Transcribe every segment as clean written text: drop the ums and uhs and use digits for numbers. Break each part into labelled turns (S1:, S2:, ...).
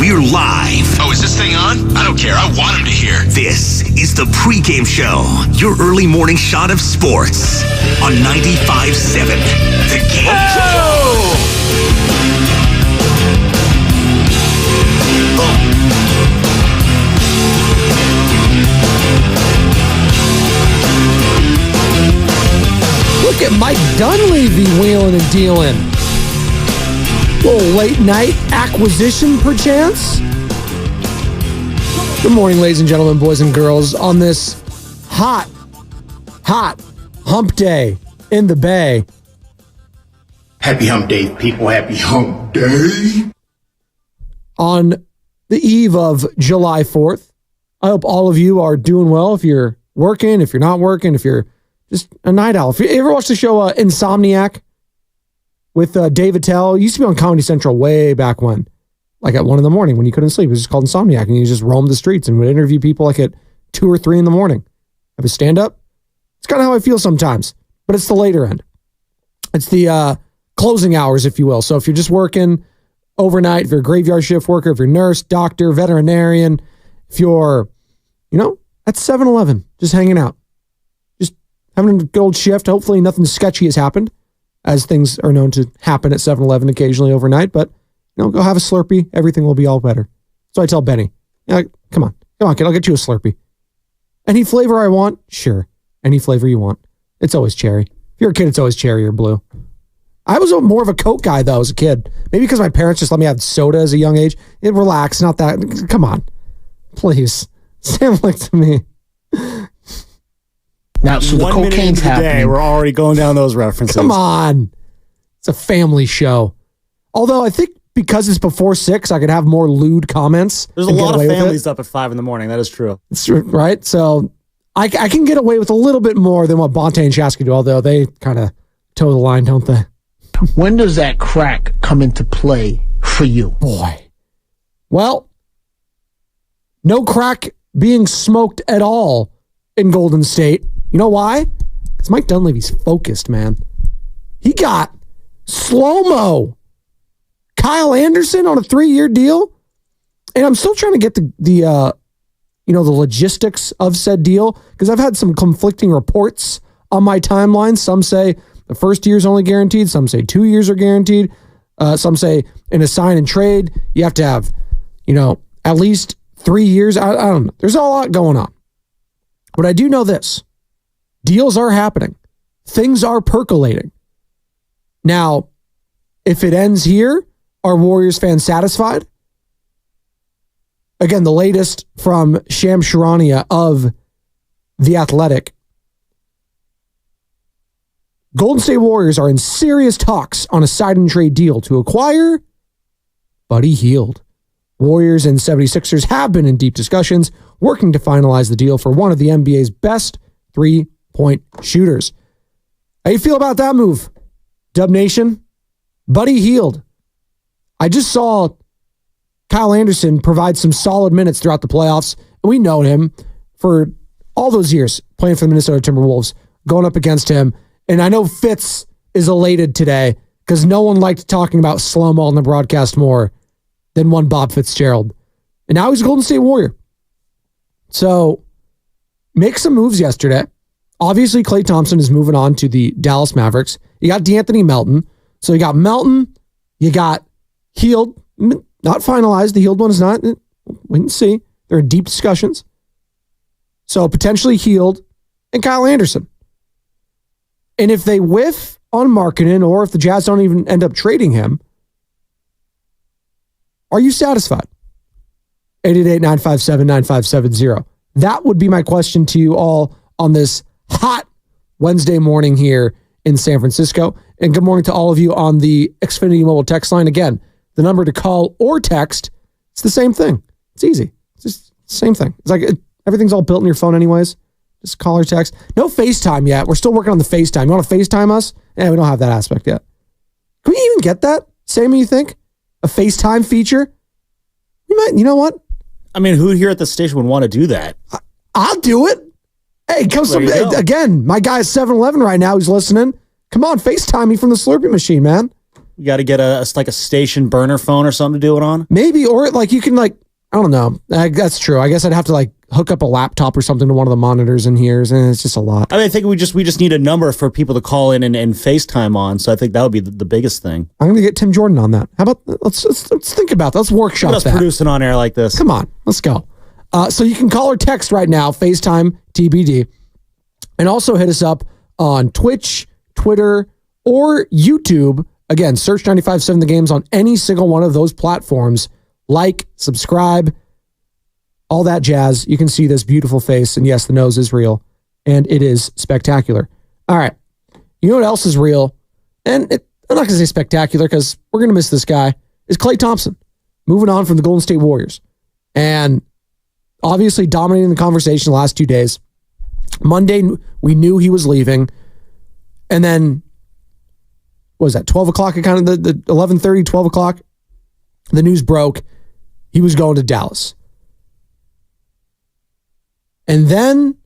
S1: We're live.
S2: Oh, is this thing on? I don't care. I want him to hear.
S1: This is the Pregame Show, your early morning shot of sports on 95.7 The Game.
S3: Look at Mike Dunleavy wheeling and dealing. Little late night acquisition, perchance. Good morning, ladies and gentlemen, boys and girls, on this hot hump day in the Bay.
S4: Happy hump day, people. Happy hump day.
S3: On the eve of July 4th. I hope all of you are doing well. If you're working, if you're not working, if you're just a night owl. If you ever watched the show Insomniac with Dave Attell, it used to be on Comedy Central way back when, like at 1 a.m, when you couldn't sleep. It was just called Insomniac, and you just roamed the streets and would interview people like at 2 or 3 a.m. Have a stand-up. It's kind of how I feel sometimes, but it's the later end. It's the closing hours, if you will. So if you're just working overnight, if you're a graveyard shift worker, if you're a nurse, doctor, veterinarian, if you're, at 7-Eleven, just hanging out, just having a good old shift. Hopefully nothing sketchy has happened, as things are known to happen at 7-Eleven occasionally overnight. But, go have a Slurpee. Everything will be all better. So I tell Benny, come on, kid, I'll get you a Slurpee. Any flavor I want? Sure. Any flavor you want. It's always cherry. If you're a kid, it's always cherry or blue. I was more of a Coke guy, though, as a kid. Maybe because my parents just let me have soda as a young age. Relax, not that. Come on. Please. Sound like to me.
S5: Now, so the cocaine's happening.
S6: We're already going down those references.
S3: Come on. It's a family show. Although I think because it's before 6, I could have more lewd comments.
S6: There's a lot of families up at 5 a.m. That is true.
S3: It's right. So I can get away with a little bit more than what Bonte and Shasky do, although they kind of toe the line, don't they?
S5: When does that crack come into play for you?
S3: Boy. Well, no crack being smoked at all in Golden State. You know why? Because Mike Dunleavy's focused, man. He got slow-mo Kyle Anderson on a 3-year deal. And I'm still trying to get the logistics of said deal, because I've had some conflicting reports on my timeline. Some say the first year's only guaranteed. Some say 2 years are guaranteed. Some say in a sign and trade, you have to have, at least 3 years. I don't know. There's a lot going on. But I do know this. Deals are happening. Things are percolating. Now, if it ends here, are Warriors fans satisfied? Again, the latest from Sham Charania of The Athletic. Golden State Warriors are in serious talks on a sign and trade deal to acquire Buddy Hield. Warriors and 76ers have been in deep discussions, working to finalize the deal for one of the NBA's best three-point shooters. How you feel about that move, Dub Nation? Buddy Hield. I just saw Kyle Anderson provide some solid minutes throughout the playoffs, and we know him for all those years playing for the Minnesota Timberwolves, going up against him. And I know Fitz is elated today because no one liked talking about slow-mo on the broadcast more than one Bob Fitzgerald. And now he's a Golden State Warrior. So, make some moves yesterday. Obviously, Klay Thompson is moving on to the Dallas Mavericks. You got DeAnthony Melton. So, you got Melton. You got Hield. Not finalized. The Hield one is not. We can see. There are deep discussions. So, potentially Hield and Kyle Anderson. And if they whiff on Markkanen, or if the Jazz don't even end up trading him, are you satisfied? 888-957-9570. That would be my question to you all on this hot Wednesday morning here in San Francisco. And good morning to all of you on the Xfinity mobile text line. Again, the number to call or text, it's the same thing. It's easy. It's just the same thing. It's like everything's all built in your phone anyways. Just call or text. No FaceTime yet. We're still working on the FaceTime. You want to FaceTime us? Yeah, we don't have that aspect yet. Can we even get that? Sammy, you think? A FaceTime feature? We might, you know what?
S6: I mean, who here at the station would want to do that?
S3: I'll do it. Hey, come some, again, my guy at 7-Eleven right now who's listening. Come on, FaceTime me from the Slurpee machine, man.
S6: We got to get a station burner phone or something to do it on.
S3: Maybe, or like you can like, I don't know. That's true. I guess I'd have to like hook up a laptop or something to one of the monitors in here, and it's just a lot.
S6: I mean, I think we just need a number for people to call in and FaceTime on. So I think that would be the biggest thing.
S3: I'm going to get Tim Jordan on that. How about let's think about that. Let's workshop
S6: Let's
S3: that.
S6: produce it on air like this.
S3: Come on, let's go. So you can call or text right now, FaceTime TBD, and also hit us up on Twitch, Twitter, or YouTube. Again, search 95.7 The Games on any single one of those platforms. Like, subscribe, all that jazz. You can see this beautiful face. And yes, the nose is real. And it is spectacular. All right. You know what else is real? And I'm not going to say spectacular because we're going to miss this guy. Is Klay Thompson. Moving on from the Golden State Warriors. And obviously dominating the conversation the last 2 days. Monday, we knew he was leaving. And then, what was that, 12 o'clock? Kind of the 11:30, 12 o'clock? The news broke. He was going to Dallas. And then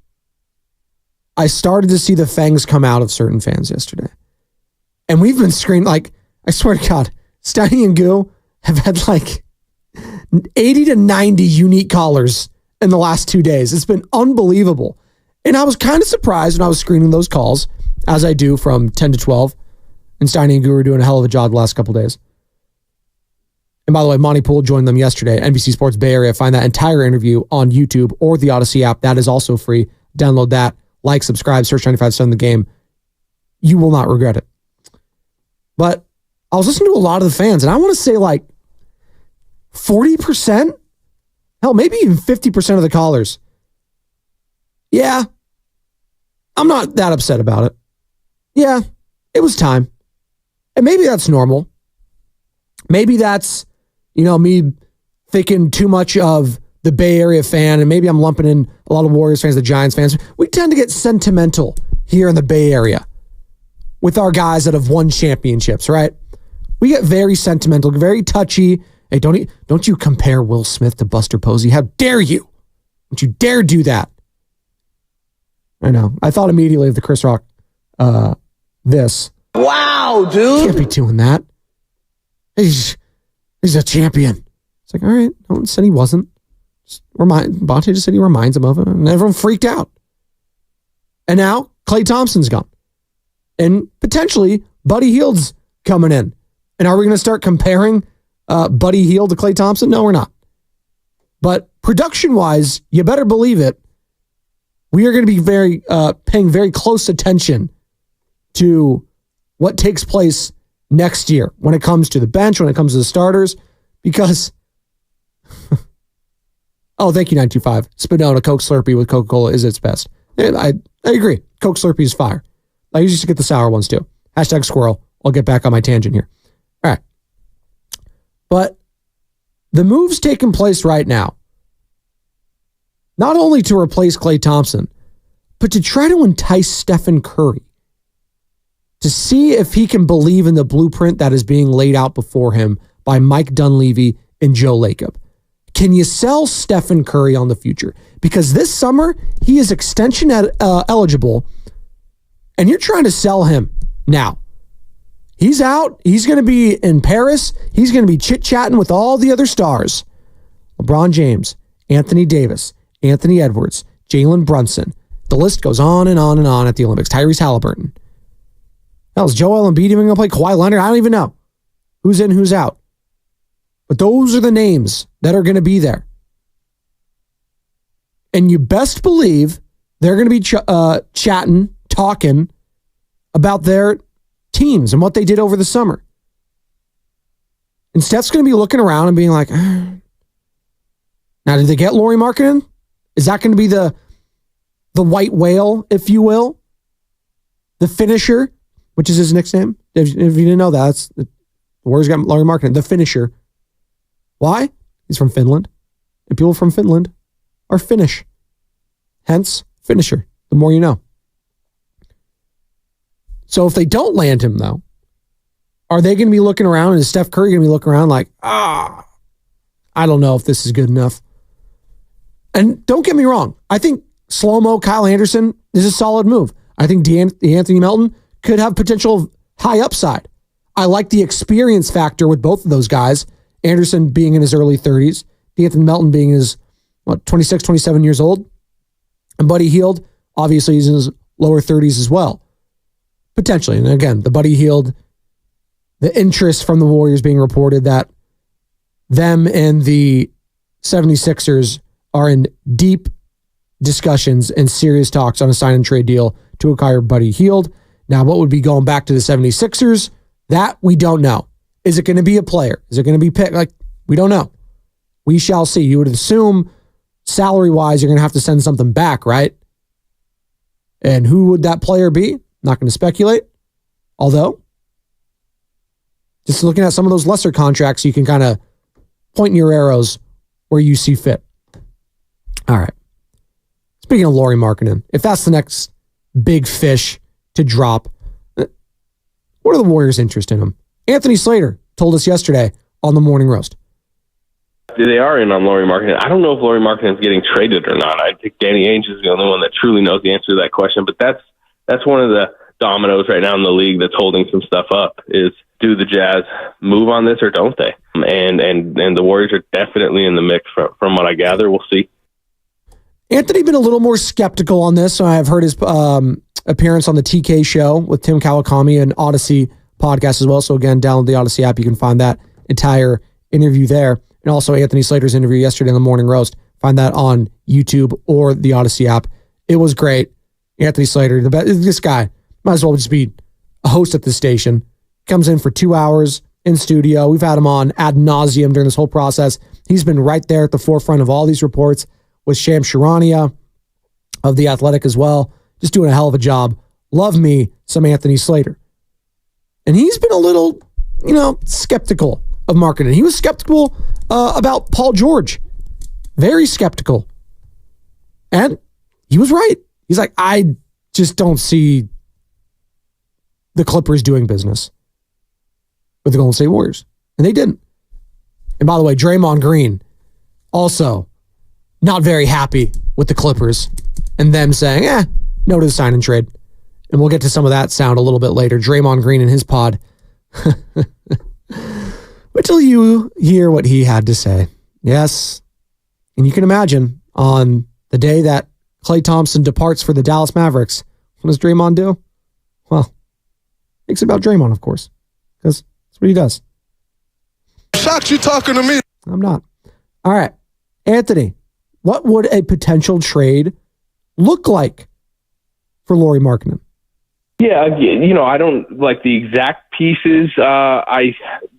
S3: I started to see the fangs come out of certain fans yesterday. And we've been screaming, like, I swear to God, Steiny and Goo have had like 80 to 90 unique callers in the last 2 days. It's been unbelievable. And I was kind of surprised when I was screening those calls, as I do from 10 to 12. And Steiny and Goo were doing a hell of a job the last couple of days. And by the way, Monty Poole joined them yesterday, NBC Sports Bay Area. Find that entire interview on YouTube or the Odyssey app. That is also free. Download that. Like, subscribe, search 95.7 The Game. You will not regret it. But I was listening to a lot of the fans, and I want to say like 40%, hell, maybe even 50% of the callers. Yeah, I'm not that upset about it. Yeah, it was time. And maybe that's normal. Maybe that's, me thinking too much of the Bay Area fan, and maybe I'm lumping in a lot of Warriors fans, the Giants fans. We tend to get sentimental here in the Bay Area with our guys that have won championships, right? We get very sentimental, very touchy. Hey, don't you compare Will Smith to Buster Posey? How dare you? Don't you dare do that? I know. I thought immediately of the Chris Rock, this.
S5: Wow, dude.
S3: Can't be doing that. He's a champion. It's like, all right, no one said he wasn't. Bonte just said he reminds him of it, and everyone freaked out. And now Klay Thompson's gone. And potentially Buddy Hield's coming in. And are we going to start comparing Buddy Hield to Klay Thompson? No, we're not. But production-wise, you better believe it, we are going to be paying very close attention to what takes place next year when it comes to the bench, when it comes to the starters, because oh, thank you, 925. Spadoni, Coke Slurpee with Coca-Cola is its best. I agree. Coke Slurpee is fire. I used to get the sour ones too. Hashtag squirrel. I'll get back on my tangent here. All right. But the moves taking place right now, not only to replace Klay Thompson, but to try to entice Stephen Curry to see if he can believe in the blueprint that is being laid out before him by Mike Dunleavy and Joe Lacob. Can you sell Stephen Curry on the future? Because this summer, he is extension eligible, and you're trying to sell him now. He's out. He's going to be in Paris. He's going to be chit-chatting with all the other stars. LeBron James, Anthony Davis, Anthony Edwards, Jalen Brunson. The list goes on and on and on at the Olympics. Tyrese Halliburton. Hell, is Joel Embiid even going to play? Kawhi Leonard? I don't even know who's in, who's out. But those are the names that are going to be there. And you best believe they're going to be chatting, talking about their teams and what they did over the summer. And Steph's going to be looking around and being like, now, did they get Lauri Markkanen? Is that going to be the white whale, if you will? The finisher, which is his nickname. If you didn't know that, that's the Warriors got Lauri Markkanen, the finisher. Why? He's from Finland. And people from Finland are Finnish. Hence, finisher. The more you know. So if they don't land him, though, are they going to be looking around, and is Steph Curry going to be looking around like, I don't know if this is good enough? And don't get me wrong. I think slow-mo Kyle Anderson is a solid move. I think Anthony Melton could have potential high upside. I like the experience factor with both of those guys. Anderson being in his early 30s, D'Anthony Melton being his 26, 27 years old, and Buddy Hield, obviously he's in his lower 30s as well. Potentially. And again, the Buddy Hield, the interest from the Warriors being reported that them and the 76ers are in deep discussions and serious talks on a sign and trade deal to acquire Buddy Hield. Now, what would be going back to the 76ers? That we don't know. Is it going to be a player? Is it going to be picked? Like, we don't know. We shall see. You would assume salary-wise, you're going to have to send something back, right? And who would that player be? Not going to speculate. Although, just looking at some of those lesser contracts, you can kind of point your arrows where you see fit. All right. Speaking of Lauri Markkanen, if that's the next big fish to drop, what are the Warriors' interest in him? Anthony Slater told us yesterday on the Morning Roast.
S7: They are in on Lauri Markkanen. I don't know if Lauri Markkanen is getting traded or not. I think Danny Ainge is the only one that truly knows the answer to that question. But that's one of the dominoes right now in the league that's holding some stuff up. Is do the Jazz move on this or don't they? And the Warriors are definitely in the mix from what I gather. We'll see.
S3: Anthony been a little more skeptical on this. So I've heard his appearance on the TK show with Tim Kawakami and Odyssey podcast as well. So again, download the Odyssey app. You can find that entire interview there. And also Anthony Slater's interview yesterday in the Morning Roast. Find that on YouTube or the Odyssey app. It was great. Anthony Slater, this guy might as well just be a host at the station. Comes in for 2 hours in studio. We've had him on ad nauseum during this whole process. He's been right there at the forefront of all these reports with Shams Charania of The Athletic as well. Just doing a hell of a job. Love me some Anthony Slater. And he's been a little, skeptical of Markkanen. He was skeptical about Paul George. Very skeptical. And he was right. He's like, I just don't see the Clippers doing business with the Golden State Warriors. And they didn't. And by the way, Draymond Green also not very happy with the Clippers and them saying, no to the sign and trade. And we'll get to some of that sound a little bit later. Draymond Green in his pod. Wait till you hear what he had to say. Yes. And you can imagine on the day that Klay Thompson departs for the Dallas Mavericks, what does Draymond do? Well, makes it about Draymond, of course, because that's what he does.
S8: Shocked you talking to me.
S3: I'm not. All right. Anthony, what would a potential trade look like for Lauri Markkanen?
S7: Yeah, I don't like the exact pieces. I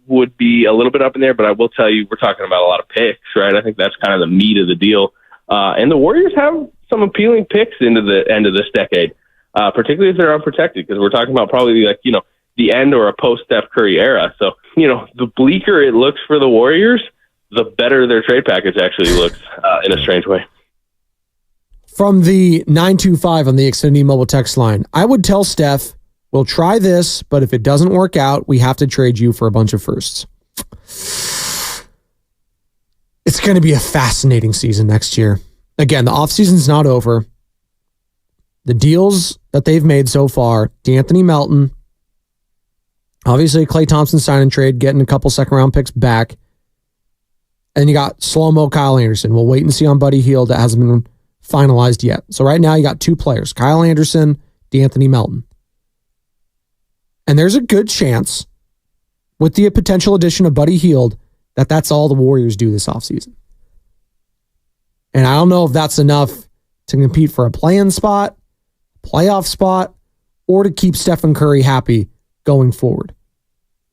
S7: would be a little bit up in there, but I will tell you, we're talking about a lot of picks, right? I think that's kind of the meat of the deal. And the Warriors have some appealing picks into the end of this decade, particularly if they're unprotected, because we're talking about probably the end or a post-Steph Curry era. So, the bleaker it looks for the Warriors, the better their trade package actually looks in a strange way.
S3: From the 925 on the Xfinity mobile text line, I would tell Steph, we'll try this, but if it doesn't work out, we have to trade you for a bunch of firsts. It's going to be a fascinating season next year. Again, the offseason's not over. The deals that they've made so far, D'Anthony Melton, obviously Klay Thompson sign and trade, getting a couple second-round picks back. And you got slow-mo Kyle Anderson. We'll wait and see on Buddy Hield. That hasn't been finalized yet. So right now you got two players, Kyle Anderson, D'Anthony Melton. And there's a good chance with the potential addition of Buddy Hield that that's all the Warriors do this offseason. And I don't know if that's enough to compete for a play-in spot, playoff spot, or to keep Stephen Curry happy going forward.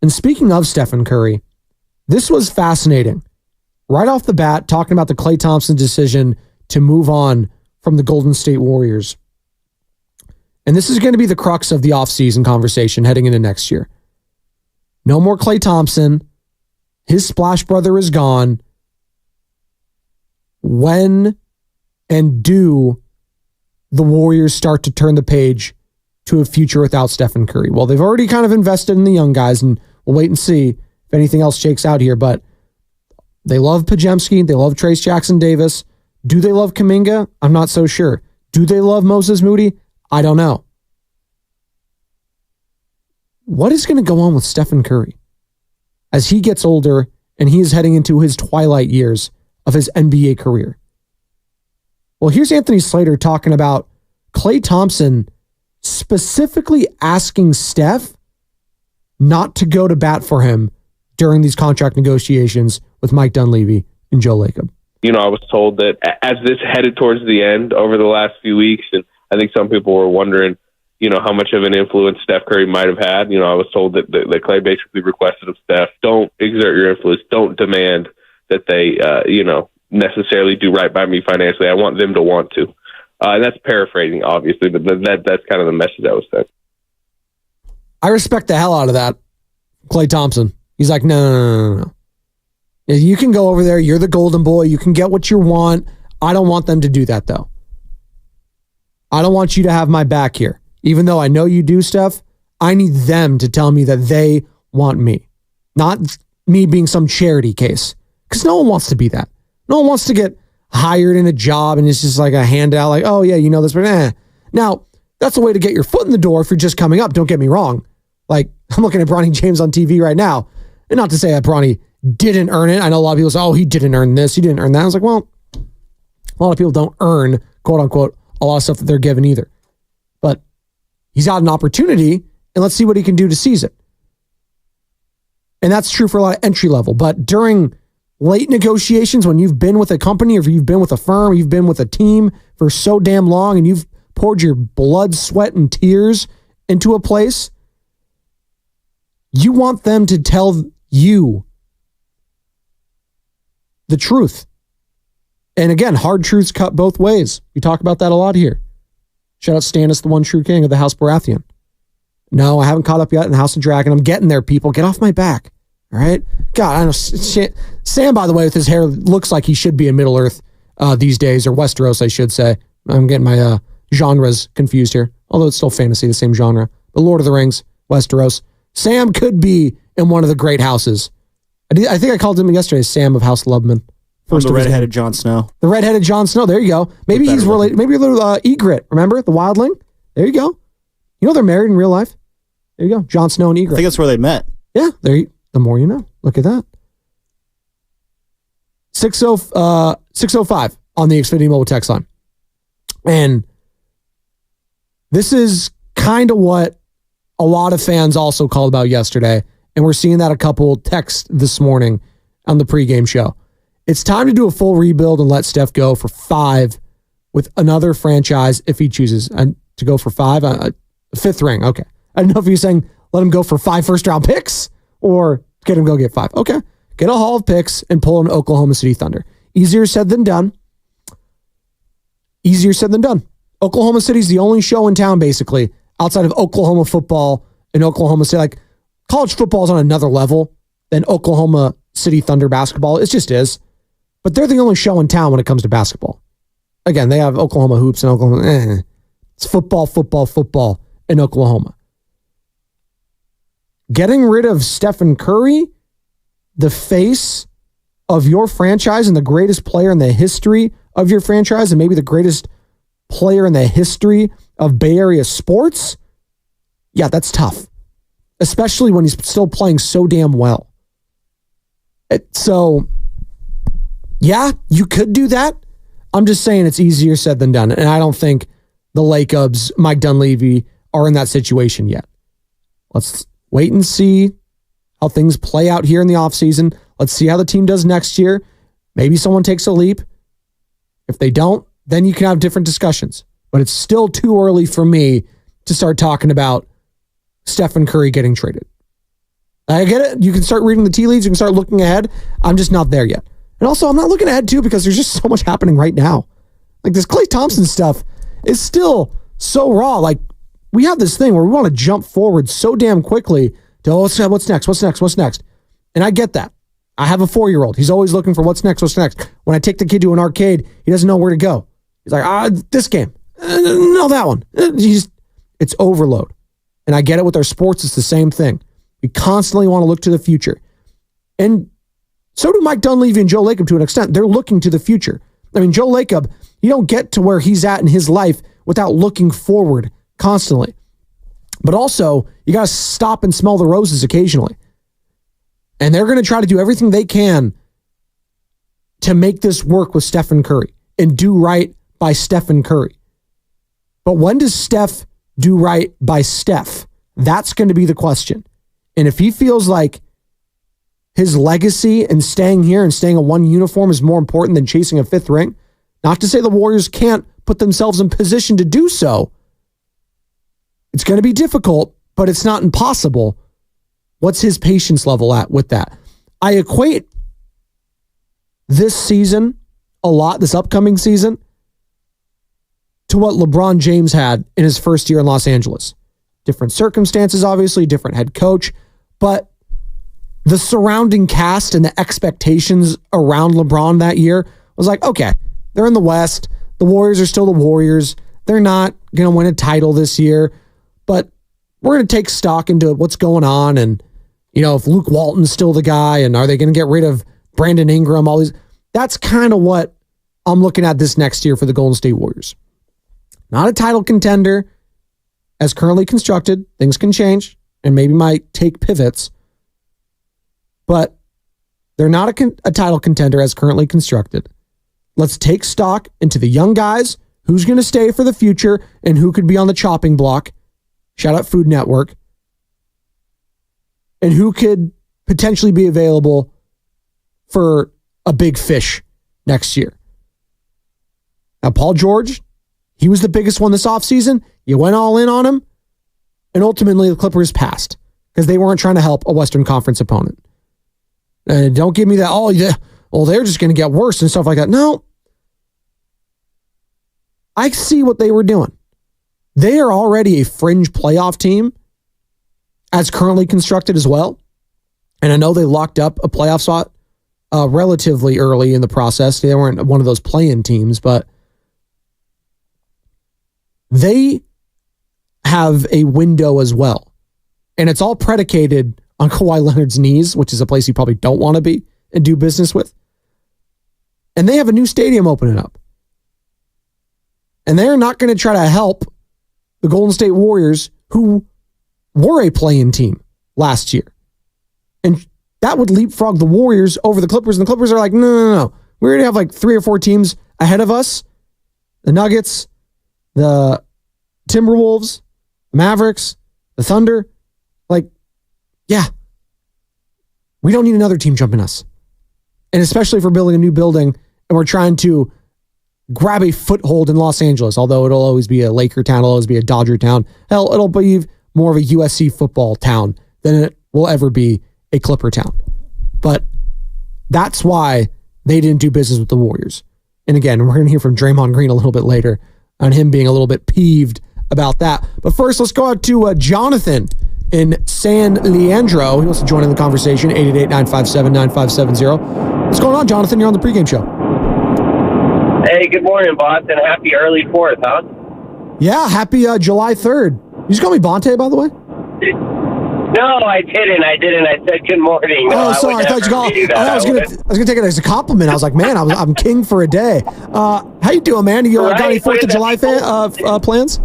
S3: And speaking of Stephen Curry, this was fascinating. Right off the bat, talking about the Klay Thompson decision to move on from the Golden State Warriors. And this is going to be the crux of the offseason conversation heading into next year. No more Klay Thompson. His splash brother is gone. When and do the Warriors start to turn the page to a future without Stephen Curry? Well, they've already kind of invested in the young guys, and we'll wait and see if anything else shakes out here. But they love Pajemski. They love Trace Jackson Davis. Do they love Kuminga? I'm not so sure. Do they love Moses Moody? I don't know. what is going to go on with Stephen Curry as he gets older and he is heading into his twilight years of his NBA career? Well, here's Anthony Slater talking about Klay Thompson specifically asking Steph not to go to bat for him during these contract negotiations with Mike Dunleavy and Joe Lacob.
S7: I was told that as this headed towards the end over the last few weeks, and I think some people were wondering, how much of an influence Steph Curry might have had. I was told that Klay basically requested of Steph, don't exert your influence, don't demand that they, necessarily do right by me financially. I want them to want to. And that's paraphrasing, obviously, but that's kind of the message that was sent.
S3: I respect the hell out of that, Klay Thompson. He's like, no. You can go over there. You're the golden boy. You can get what you want. I don't want them to do that, though. I don't want you to have my back here. Even though I know you do stuff, I need them to tell me that they want me. Not me being some charity case. Because no one wants to be that. No one wants to get hired in a job and it's just like a handout, like, oh, yeah, this, but Now, that's a way to get your foot in the door if you're just coming up. Don't get me wrong. Like, I'm looking at Bronny James on TV right now. And not to say that Bronny didn't earn it. I know a lot of people say, oh, he didn't earn this. He didn't earn that. I was like, well, a lot of people don't earn, quote unquote, a lot of stuff that they're given either. But he's got an opportunity, and let's see what he can do to seize it. And that's true for a lot of entry level. But during late negotiations, when you've been with a company or you've been with a firm, or you've been with a team for so damn long and you've poured your blood, sweat, and tears into a place, you want them to tell you the truth. And again, hard truths cut both ways. We talk about that a lot here. Shout out Stannis, the one true king of the House Baratheon. No, I haven't caught up yet in the House of Dragon. I'm getting there, people. Get off my back. All right? God, I know. Sam, by the way, with his hair, looks like he should be in Middle Earth these days, or Westeros, I should say. I'm getting my genres confused here. Although it's still fantasy, the same genre. But Lord of the Rings, Westeros. Sam could be in one of the great houses. I think I called him yesterday Sam of House Lubman.
S6: The redheaded Jon Snow. The
S3: redheaded Jon Snow. There you go. Maybe he's related. Maybe a little Egret. Remember the wildling? There you go. They're married in real life. There you go. Jon Snow and Egret.
S6: I think that's where they met.
S3: Yeah. The more you know. Look at that. 605 on the Xfinity mobile text line. And this is kind of what a lot of fans also called about yesterday. And we're seeing that a couple texts this morning on the pregame show. It's time to do a full rebuild and let Steph go for 5 with another franchise if he chooses to go for 5. A 5th ring. Okay. I don't know if you're saying let him go for 5 first-round picks or get him go get 5. Okay. Get a haul of picks and pull an Oklahoma City Thunder. Easier said than done. Oklahoma City's the only show in town, basically, outside of Oklahoma football and Oklahoma City. Like, college football is on another level than Oklahoma City Thunder basketball. It just is. But they're the only show in town when it comes to basketball. Again, they have Oklahoma hoops and Oklahoma. It's football in Oklahoma. Getting rid of Stephen Curry, the face of your franchise and the greatest player in the history of your franchise and maybe the greatest player in the history of Bay Area sports, yeah, that's tough. Especially when he's still playing so damn well. So, yeah, you could do that. I'm just saying it's easier said than done. And I don't think the Lacobs, Mike Dunleavy, are in that situation yet. Let's wait and see how things play out here in the offseason. Let's see how the team does next year. Maybe someone takes a leap. If they don't, then you can have different discussions. But it's still too early for me to start talking about Stephen Curry getting traded. I get it. You can start reading the tea leaves. You can start looking ahead. I'm just not there yet. And also, I'm not looking ahead, too, because there's just so much happening right now. Like, this Klay Thompson stuff is still so raw. Like, we have this thing where we want to jump forward so damn quickly to, oh, what's next? And I get that. I have a 4-year-old. He's always looking for what's next. When I take the kid to an arcade, he doesn't know where to go. He's like, this game. No, that one. It's overload. And I get it with our sports. It's the same thing. We constantly want to look to the future. And so do Mike Dunleavy and Joe Lacob to an extent. They're looking to the future. I mean, Joe Lacob, you don't get to where he's at in his life without looking forward constantly. But also, you got to stop and smell the roses occasionally. And they're going to try to do everything they can to make this work with Stephen Curry and do right by Stephen Curry. But when does Steph do right by Steph? That's going to be the question. And if he feels like his legacy and staying here and staying in one uniform is more important than chasing a fifth ring, not to say the Warriors can't put themselves in position to do so. It's going to be difficult, but it's not impossible. What's his patience level at with that? I equate this season a lot, this upcoming season, to what LeBron James had in his first year in Los Angeles. Different circumstances, obviously, different head coach, but the surrounding cast and the expectations around LeBron that year was like, okay, they're in the West. The Warriors are still the Warriors. They're not going to win a title this year, but we're going to take stock into what's going on. And, you know, if Luke Walton's still the guy, and are they going to get rid of Brandon Ingram, all these, that's kind of what I'm looking at this next year for the Golden State Warriors. Not a title contender as currently constructed. Things can change and maybe might take pivots, but they're not a title contender as currently constructed. Let's take stock into the young guys, who's going to stay for the future and who could be on the chopping block. Shout out Food Network. And who could potentially be available for a big fish next year. Now, Paul George, he was the biggest one this offseason. You went all in on him, and ultimately the Clippers passed because they weren't trying to help a Western Conference opponent. And don't give me that, oh, yeah, well, they're just going to get worse and stuff like that. No. I see what they were doing. They are already a fringe playoff team as currently constructed as well. And I know they locked up a playoff spot relatively early in the process. They weren't one of those play-in teams, but they have a window as well. And it's all predicated on Kawhi Leonard's knees, which is a place you probably don't want to be and do business with. And they have a new stadium opening up. And they're not going to try to help the Golden State Warriors, who were a play-in team last year. And that would leapfrog the Warriors over the Clippers. And the Clippers are like, no. We already have like 3 or 4 teams ahead of us. The Nuggets, the Timberwolves, the Mavericks, the Thunder. Like, yeah, we don't need another team jumping us. And especially if we're building a new building and we're trying to grab a foothold in Los Angeles, although it'll always be a Laker town, it'll always be a Dodger town. Hell, it'll be more of a USC football town than it will ever be a Clipper town. But that's why they didn't do business with the Warriors. And again, we're going to hear from Draymond Green a little bit later on him being a little bit peeved about that. But first, let's go out to Jonathan in San Leandro. He wants to join in the conversation, 888-957-9570. What's going on, Jonathan? You're on the pregame show.
S9: Hey, good morning, Boston. Happy early 4th, huh?
S3: Yeah, happy July 3rd. You just call me Bonte, by the way?
S9: No, I didn't. I said good morning. No,
S3: sorry. I thought you called. I was gonna take it as a compliment. I was like, man, I'm king for a day. How you doing, man? You got any 4th of July plans?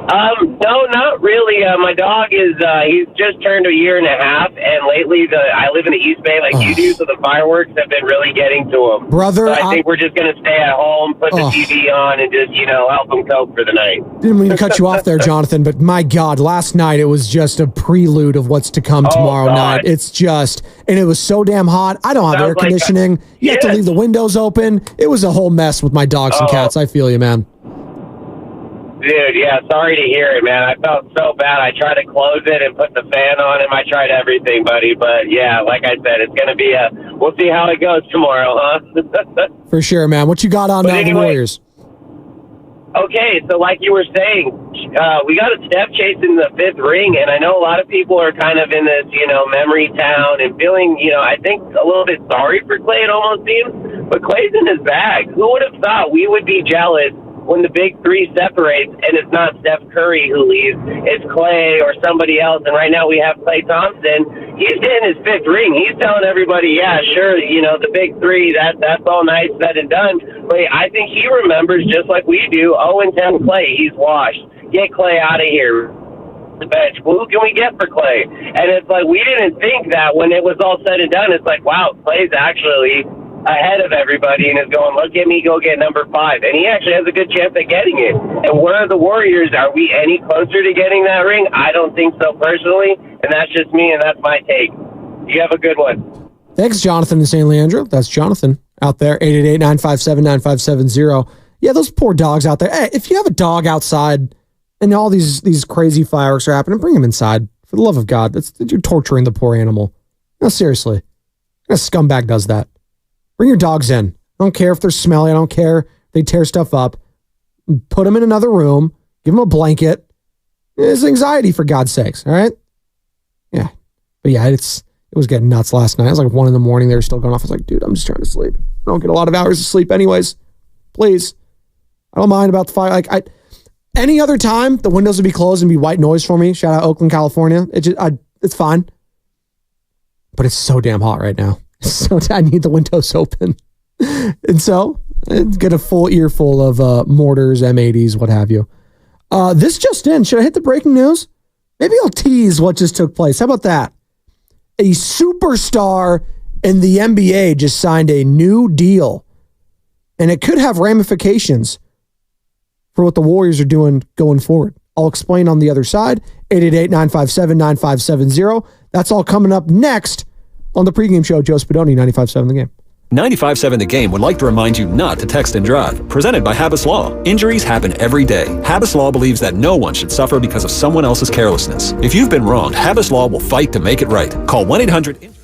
S9: No, not really. My dog is, he's just turned a year and a half, and lately I live in the East Bay like you do, so the fireworks have been really getting to him.
S3: Brother,
S9: so I think we're just going to stay at home, put the TV on, and just, help him cope for the night.
S3: Didn't mean to cut you off there, Jonathan, but my God, last night it was just a prelude of what's to come tomorrow night. It's just, and it was so damn hot. I don't have air conditioning. You have to leave the windows open. It was a whole mess with my dogs and cats. I feel you, man.
S9: Dude, yeah, sorry to hear it, man. I felt so bad. I tried to close it and put the fan on him. I tried everything, buddy. But, yeah, like I said, it's going to be we'll see how it goes tomorrow, huh?
S3: For sure, man. What you got on the Warriors?
S9: Okay, so like you were saying, we got a Steph chasing the 5th ring, and I know a lot of people are kind of in this, memory town and feeling, I think a little bit sorry for Klay, it almost seems. But Klay's in his bag. Who would have thought we would be jealous when the big 3 separates and it's not Steph Curry who leaves, it's Klay or somebody else. And right now we have Klay Thompson. He's getting his 5th ring. He's telling everybody, yeah, sure, the big 3, that's all nice, said and done. But I think he remembers, just like we do, 0-10 Klay. He's washed. get Clay out of here. The bench. Well, who can we get for Clay? And it's like, we didn't think that when it was all said and done. It's like, wow, Clay's actually ahead of everybody and is going, look at me, go get number 5. And he actually has a good chance at getting it. And where are the Warriors? Are we any closer to getting that ring? I don't think so personally. And that's just me, and that's my take. You have a good one.
S3: Thanks, Jonathan in St. Leandro. That's Jonathan out there, 888-957-9570. Yeah, those poor dogs out there. Hey, if you have a dog outside and all these crazy fireworks are happening, bring him inside. For the love of God, you're torturing the poor animal. No, seriously. A scumbag does that. Bring your dogs in. I don't care if they're smelly. I don't care if they tear stuff up. Put them in another room. Give them a blanket. It's anxiety, for God's sakes, all right? Yeah. But yeah, it was getting nuts last night. It was like 1 a.m. They were still going off. I was like, dude, I'm just trying to sleep. I don't get a lot of hours of sleep anyways. Please. I don't mind about the fire. Any other time, the windows would be closed and be white noise for me. Shout out Oakland, California. It's fine. But it's so damn hot right now. So I need the windows open. And so, get a full earful of mortars, M80s, what have you. This just in. Should I hit the breaking news? Maybe I'll tease what just took place. How about that? A superstar in the NBA just signed a new deal. And it could have ramifications for what the Warriors are doing going forward. I'll explain on the other side. 888-957-9570. That's all coming up next on the pregame show. Joe Spadoni, 95.7 The Game.
S10: 95.7 The Game would like to remind you not to text and drive. Presented by Habas Law. Injuries happen every day. Habas Law believes that no one should suffer because of someone else's carelessness. If you've been wronged, Habas Law will fight to make it right. Call 1-800-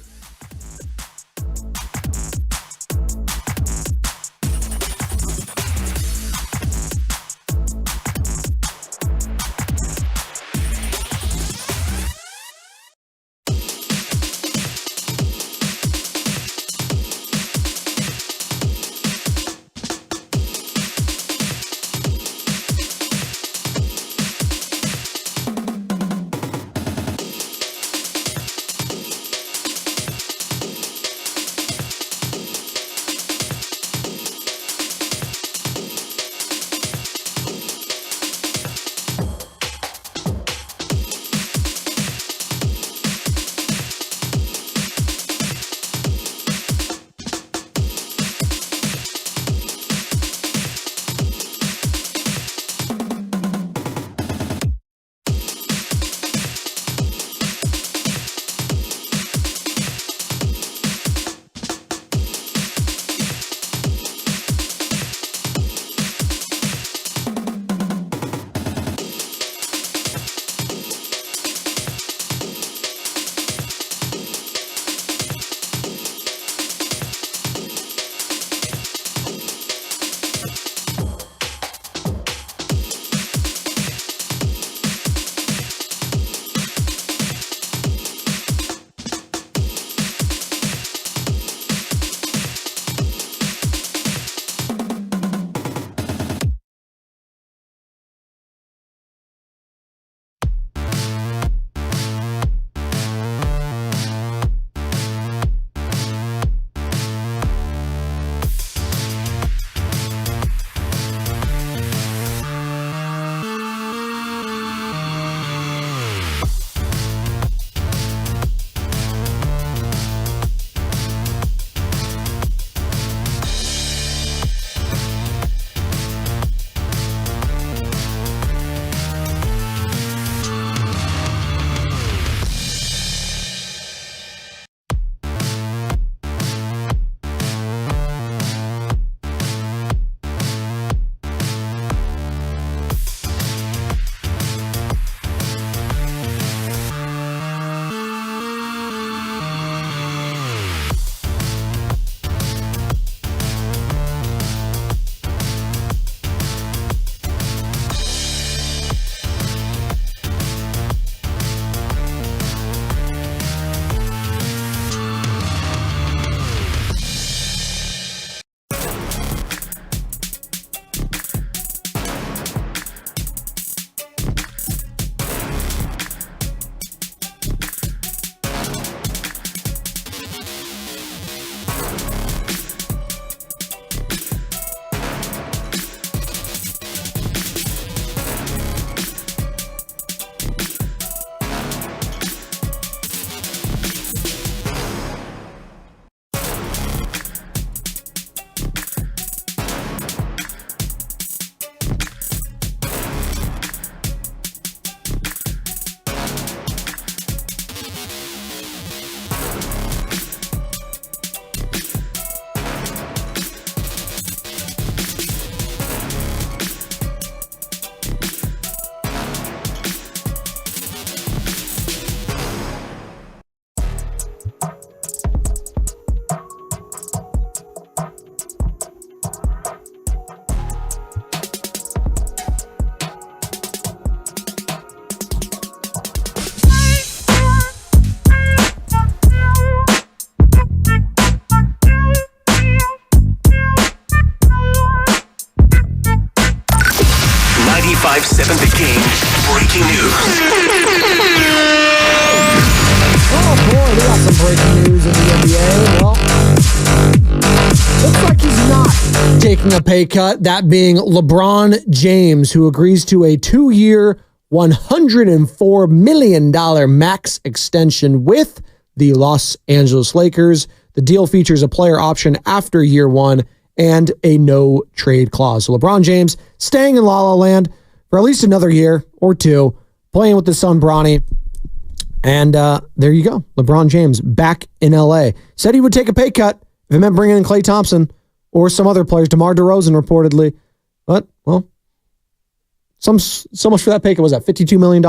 S1: 95.7 The Game breaking news.
S3: Oh boy, we got some breaking news in the NBA. Well, looks like he's not taking a pay cut, that being LeBron James, who agrees to a 2-year, $104 million max extension with the Los Angeles Lakers. The deal features a player option after year 1 and a no trade clause. So LeBron James staying in La La Land for at least another year or two, playing with his son Bronny. And there you go. LeBron James back in LA. Said he would take a pay cut if it meant bringing in Klay Thompson or some other players, DeMar DeRozan reportedly. But, well, so much for that pay cut. Was that $52 million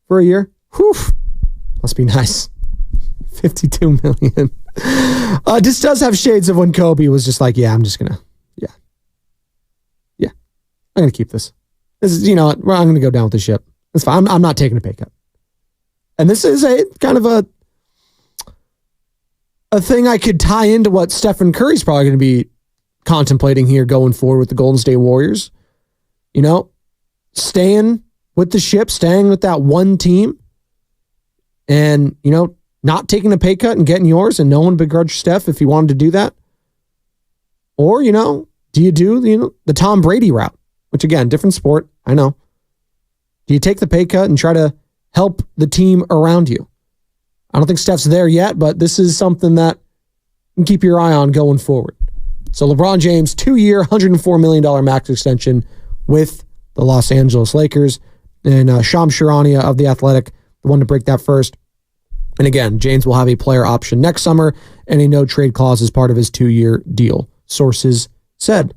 S3: for a year? Whew. Must be nice. $52 million. This does have shades of when Kobe was just like, I'm just going to, I'm going to keep this. This is, I'm going to go down with the ship. That's fine. I'm not taking a pay cut. And this is a kind of a thing I could tie into what Stephen Curry's probably going to be contemplating here going forward with the Golden State Warriors. Staying with the ship, staying with that one team, and, not taking a pay cut and getting yours, and no one begrudged Steph if he wanted to do that. Or, do you do, the Tom Brady route, which again, different sport, I know. Do you take the pay cut and try to help the team around you? I don't think Steph's there yet, but this is something that you can keep your eye on going forward. So LeBron James, 2-year, $104 million max extension with the Los Angeles Lakers. And Shams Charania of The Athletic, the one to break that first. And again, James will have a player option next summer and a no-trade clause as part of his 2-year deal, sources said.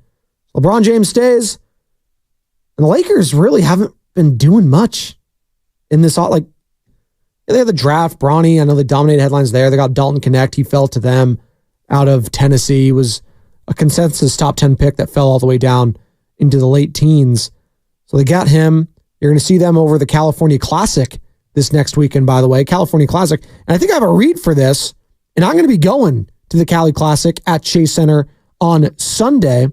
S3: LeBron James stays, and the Lakers really haven't been doing much in this. They had the draft, Bronny, I know they dominated headlines there. They got Dalton Connect. He fell to them out of Tennessee. He was a consensus top 10 pick that fell all the way down into the late teens. So they got him. You're going to see them over the California Classic this next weekend, by the way, California Classic. And I think I have a read for this, and I'm going to be going to the Cali Classic at Chase Center on Sunday.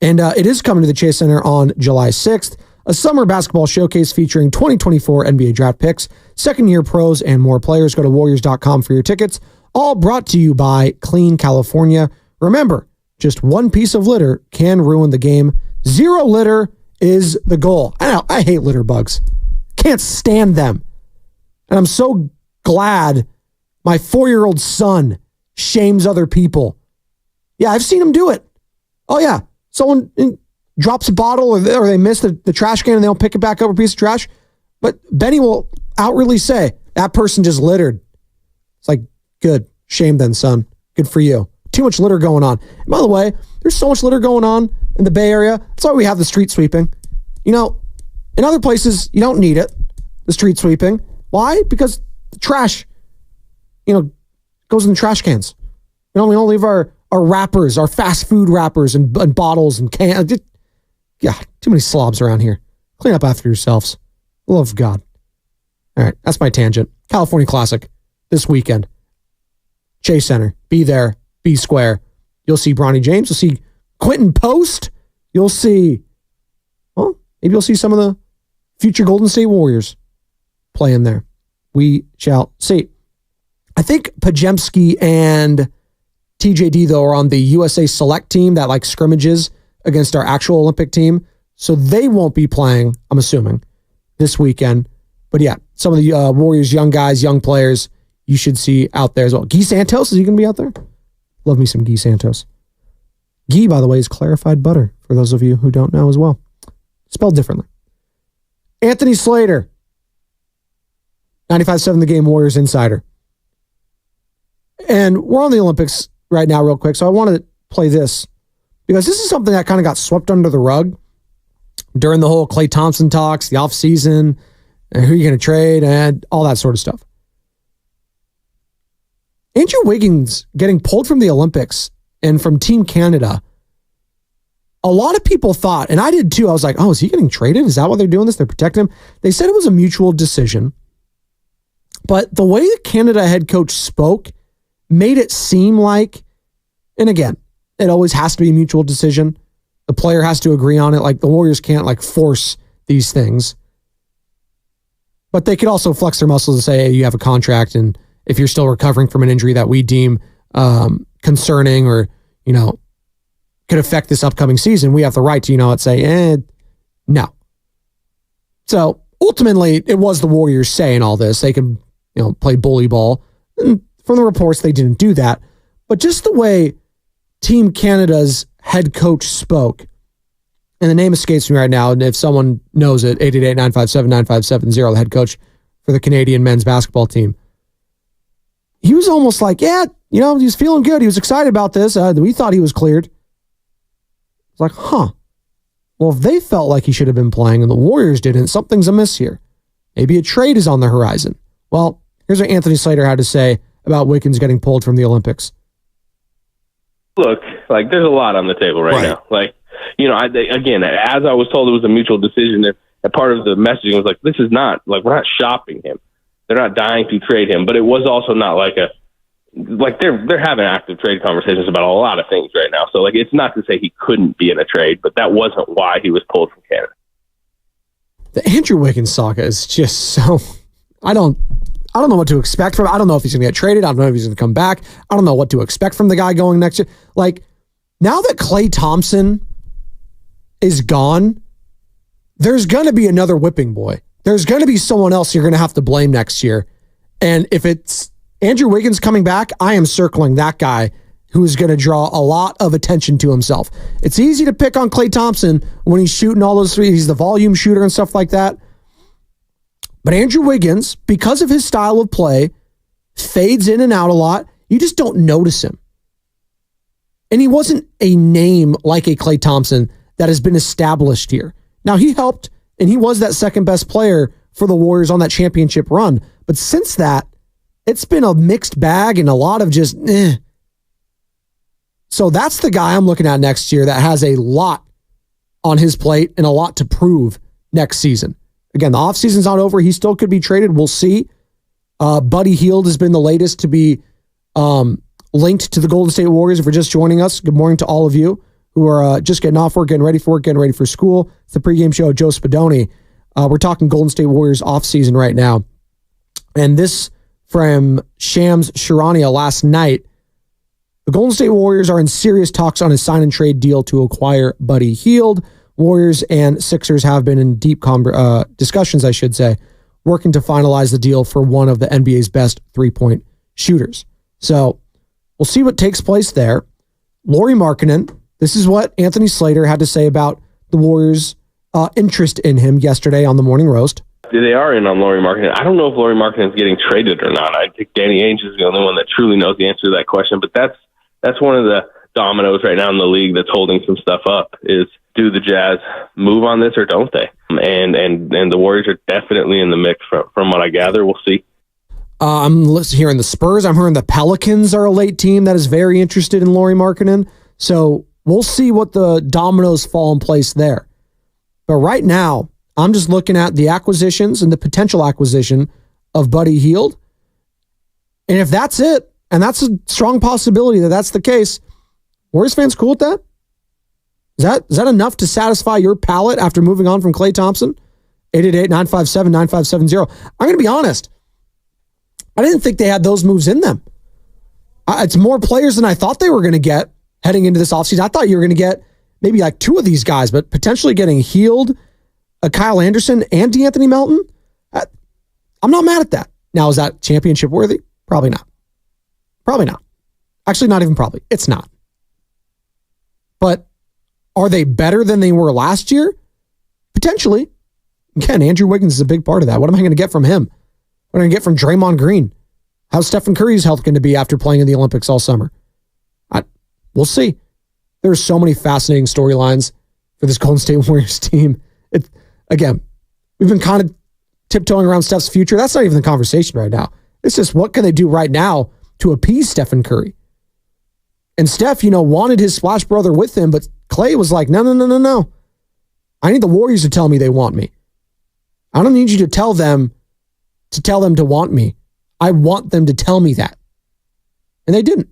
S3: And it is coming to the Chase Center on July 6th, a summer basketball showcase featuring 2024 NBA draft picks, second-year pros, and more players. Go to Warriors.com for your tickets. All brought to you by Clean California. Remember, just one piece of litter can ruin the game. 0 litter is the goal. I know, I hate litter bugs. Can't stand them. And I'm so glad my 4-year-old son shames other people. Yeah, I've seen him do it. Oh, yeah. Someone drops a bottle or they miss the trash can and they'll pick it back up, a piece of trash. But Benny will outwardly say, that person just littered. It's like, good. Shame then, son. Good for you. Too much litter going on. And by the way, there's so much litter going on in the Bay Area. That's why we have the street sweeping. In other places, you don't need it, the street sweeping. Why? Because the trash, goes in the trash cans. We don't leave our wrappers, our fast food wrappers and bottles and cans. Yeah, too many slobs around here. Clean up after yourselves. Love of God. All right, that's my tangent. California Classic this weekend. Chase Center. Be there. Be square. You'll see Bronny James. You'll see Quentin Post. You'll see, maybe you'll see some of the future Golden State Warriors playing there. We shall see. I think Pajemski and TJD, though, are on the USA Select team that scrimmages against our actual Olympic team. So they won't be playing, I'm assuming, this weekend. But yeah, some of the Warriors, young guys, young players, you should see out there as well. Guy Santos, is he going to be out there? Love me some Guy Santos. Ghee, by the way, is clarified butter, for those of you who don't know as well. Spelled differently. Anthony Slater, 95.7 The Game Warriors Insider. And we're on the Olympics right now real quick, so I wanted to play this because this is something that kind of got swept under the rug during the whole Klay Thompson talks, the offseason, and who you're going to trade, and all that sort of stuff. Andrew Wiggins getting pulled from the Olympics and from Team Canada. A lot of people thought, and I did too, I was like, is he getting traded? Is that why they're doing this? They're protecting him? They said it was a mutual decision. But the way the Canada head coach spoke made it seem like, and again, it always has to be a mutual decision, The player has to agree on it. Like the Warriors can't like force these things. But they could also flex their muscles and say, hey, you have a contract, and if you're still recovering from an injury that we deem concerning or, could affect this upcoming season, we have the right to, say, no. So ultimately, it was the Warriors saying all this. They can, play bully ball. And from the reports, they didn't do that. But just the way Team Canada's head coach spoke, and the name escapes me right now, and if someone knows it, 888-957-9570, the head coach for the Canadian men's basketball team. He was almost like, he was feeling good. He was excited about this. We thought he was cleared. It's like, well, if they felt like he should have been playing and the Warriors didn't, something's amiss here. Maybe a trade is on the horizon. Well, here's what Anthony Slater had to say about Wiggins getting pulled from the Olympics.
S7: Look, there's a lot on the table right now. Again, as I was told, it was a mutual decision. And part of the messaging was this is not, we're not shopping him. They're not dying to trade him. But it was also not they're having active trade conversations about a lot of things right now. So, it's not to say he couldn't be in a trade, but that wasn't why he was pulled from Canada.
S3: The Andrew Wiggins saga is just so... I don't know what to expect from him. I don't know if he's going to get traded. I don't know if he's going to come back. I don't know what to expect from the guy going next year. Now that Klay Thompson is gone, there's going to be another whipping boy. There's going to be someone else you're going to have to blame next year. And if it's Andrew Wiggins coming back, I am circling that guy who is going to draw a lot of attention to himself. It's easy to pick on Klay Thompson when he's shooting all those threes. He's the volume shooter and stuff like that. But Andrew Wiggins, because of his style of play, fades in and out a lot. You just don't notice him. And he wasn't a name like a Klay Thompson that has been established here. Now, he helped, and he was that second best player for the Warriors on that championship run. But since that, it's been a mixed bag and a lot of just, So that's the guy I'm looking at next year that has a lot on his plate and a lot to prove next season. Again, the offseason's not over. He still could be traded. We'll see. Buddy Hield has been the latest to be linked to the Golden State Warriors. If you're just joining us, good morning to all of you who are just getting off work, getting ready for school. It's the pregame show of Joe Spadoni. We're talking Golden State Warriors offseason right now. And this from Shams Charania last night. The Golden State Warriors are in serious talks on a sign and trade deal to acquire Buddy Hield. Warriors and Sixers have been in deep discussions, I should say, working to finalize the deal for one of the NBA's best three-point shooters. So we'll see what takes place there. Lauri Markkanen, this is what Anthony Slater had to say about the Warriors' interest in him yesterday on the Morning Roast.
S7: They are in on Lauri Markkanen. I don't know if Lauri Markkanen is getting traded or not. I think Danny Ainge is the only one that truly knows the answer to that question. But that's one of the dominoes right now in the league that's holding some stuff up is, do the Jazz move on this or don't they? And the Warriors are definitely in the mix from what I gather. We'll see.
S3: I'm hearing the Spurs. I'm hearing the Pelicans are a late team that is very interested in Lauri Markkanen. So we'll see what the dominoes fall in place there. But right now, I'm just looking at the acquisitions and the potential acquisition of Buddy Hield. And if that's it, and that's a strong possibility that that's the case, Warriors fans cool with that? Is that enough to satisfy your palate after moving on from Klay Thompson? 888-957-9570. I'm going to be honest. I didn't think they had those moves in them. It's more players than I thought they were going to get heading into this offseason. I thought you were going to get maybe like two of these guys, but potentially getting Hield, Kyle Anderson, and DeAnthony Melton. I'm not mad at that. Now, is that championship worthy? Probably not. Probably not. Actually, not even probably. It's not. But are they better than they were last year? Potentially. Again, Andrew Wiggins is a big part of that. What am I going to get from him? What am I going to get from Draymond Green? How's Stephen Curry's health going to be after playing in the Olympics all summer? We'll see. There's so many fascinating storylines for this Golden State Warriors team. Again, we've been kind of tiptoeing around Steph's future. That's not even the conversation right now. It's just what can they do right now to appease Stephen Curry? And Steph, wanted his splash brother with him, but Klay was like, no. I need the Warriors to tell me they want me. I don't need you to tell them to want me. I want them to tell me that. And they didn't.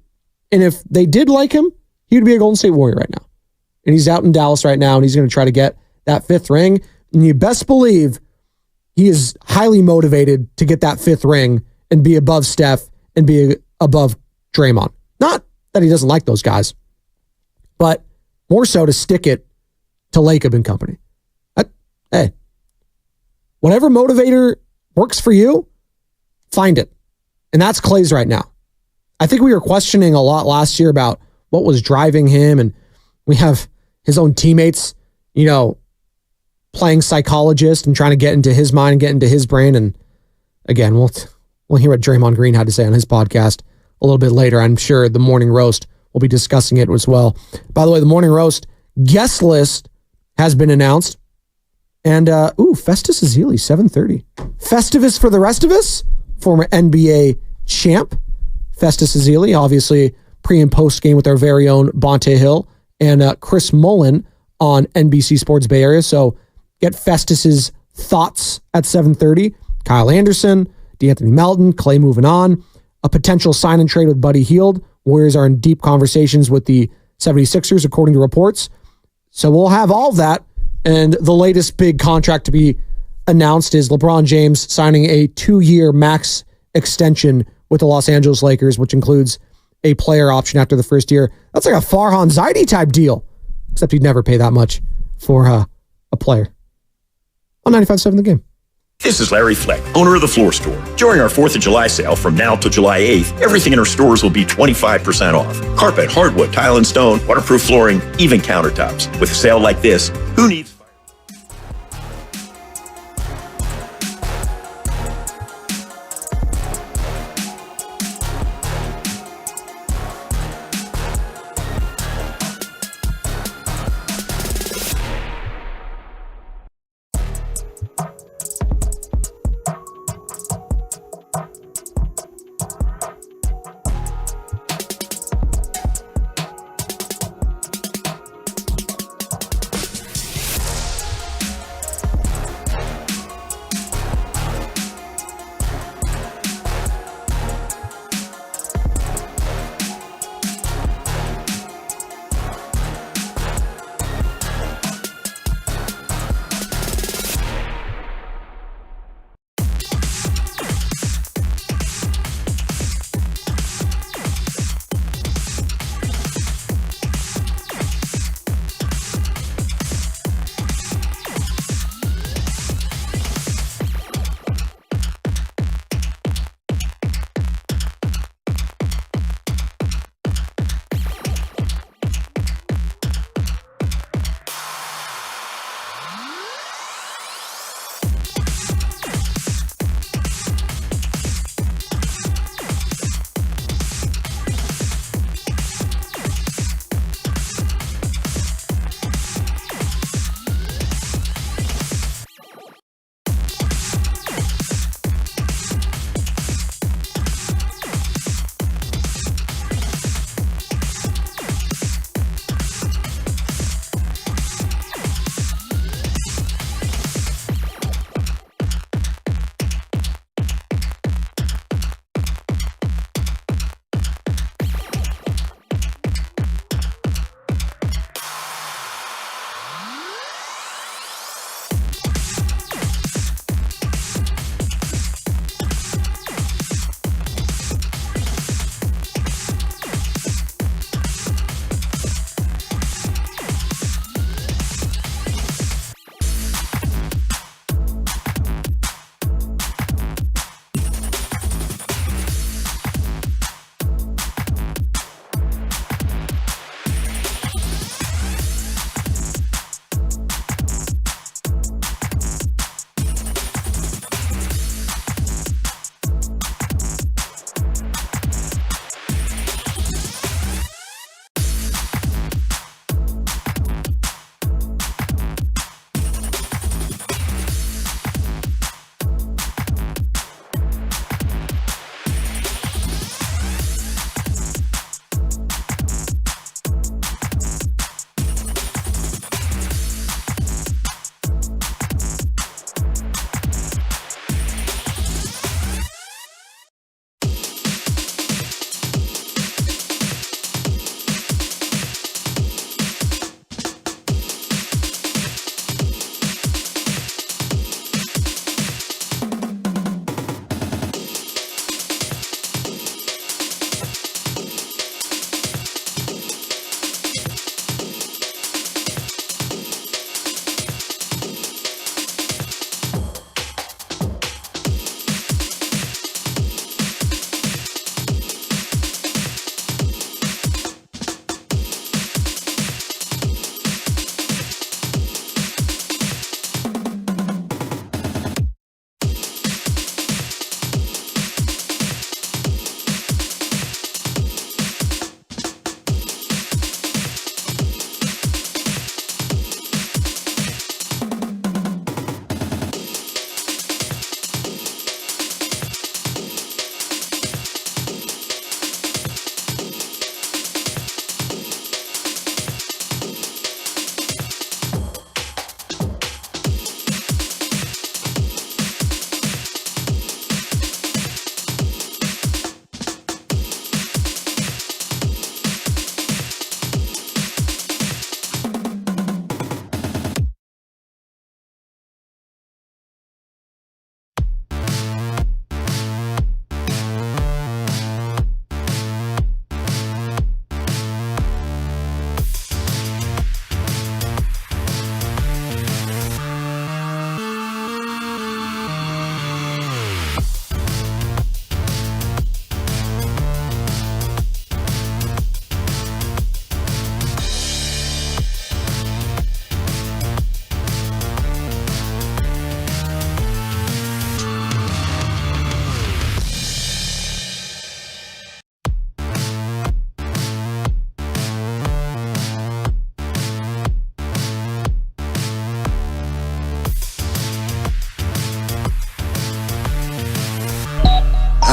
S3: And if they did like him, he would be a Golden State Warrior right now. and he's out in Dallas right now, and he's going to try to get that 5th ring. And you best believe he is highly motivated to get that 5th ring and be above Steph and be above Draymond. Not that he doesn't like those guys, but more so to stick it to Lacob and company. Hey, whatever motivator works for you, find it. And that's Clay's right now. I think we were questioning a lot last year about what was driving him, and we have his own teammates, playing psychologist and trying to get into his mind and get into his brain. And again, we'll hear what Draymond Green had to say on his podcast a little bit later. I'm sure the Morning Roast will be discussing it as well. By the way, the Morning Roast guest list has been announced. And, Festus Ezeli, 7:30. Festivus for the rest of us, former NBA champ. Festus Ezeli, obviously pre and post game with our very own Bonte Hill and Chris Mullen on NBC Sports Bay Area. So get Festus's thoughts at 7:30. Kyle Anderson, D'Anthony Melton, Clay moving on, a potential sign and trade with Buddy Hield. Warriors are in deep conversations with the 76ers, according to reports. So we'll have all of that. And the latest big contract to be announced is LeBron James signing a 2-year max extension with the Los Angeles Lakers, which includes a player option after the first year. That's like a Farhan Zaidi type deal, except he'd never pay that much for a player. On 95.7 The Game.
S11: This is Larry Fleck, owner of The Floor Store. During our 4th of July sale from now till July 8th, everything in our stores will be 25% off. Carpet, hardwood, tile and stone, waterproof flooring, even countertops. With a sale like this, who needs...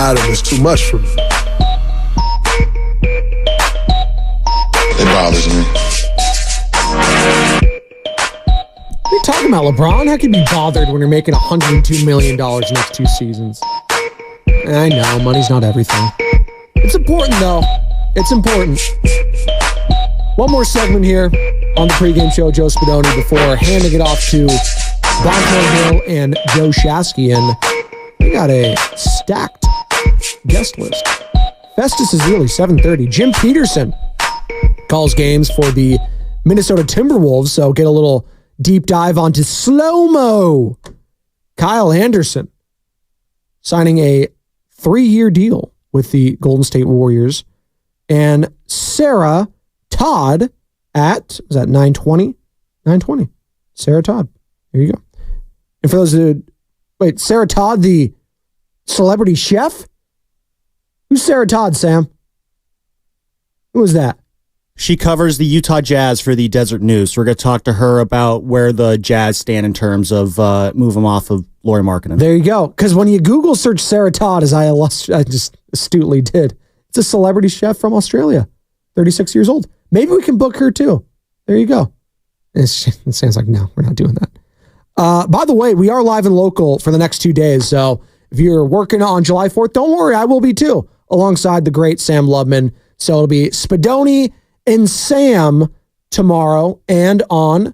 S8: Adam is too much for me.
S12: It bothers me.
S3: What are you talking about, LeBron? How can you be bothered when you're making $102 million next 2 seasons? I know, money's not everything. It's important, though. It's important. One more segment here on the pregame show, Joe Spadoni, before handing it off to Bronco Hill and Joe Shasky. And we got a stacked guest list. Festus is really 7:30. Jim Peterson calls games for the Minnesota Timberwolves, so get a little deep dive onto slow-mo. Kyle Anderson signing a 3-year deal with the Golden State Warriors. And Sarah Todd at, was that 920? 920. Sarah Todd. There you go. And for those who, wait, Sarah Todd, the celebrity chef? Who's Sarah Todd, Sam? Who was that?
S6: She covers the Utah Jazz for the Desert News. So we're going to talk to her about where the Jazz stand in terms of move them off of Lauri Markkanen.
S3: There you go. Because when you Google search Sarah Todd, as I just astutely did, it's a celebrity chef from Australia, 36 years old. Maybe we can book her too. There you go. It sounds like, no, we're not doing that. By the way, we are live and local for the next 2 days. So if you're working on July 4th, don't worry, I will be too, alongside the great Sam Lubman. So it'll be Spadoni and Sam tomorrow and on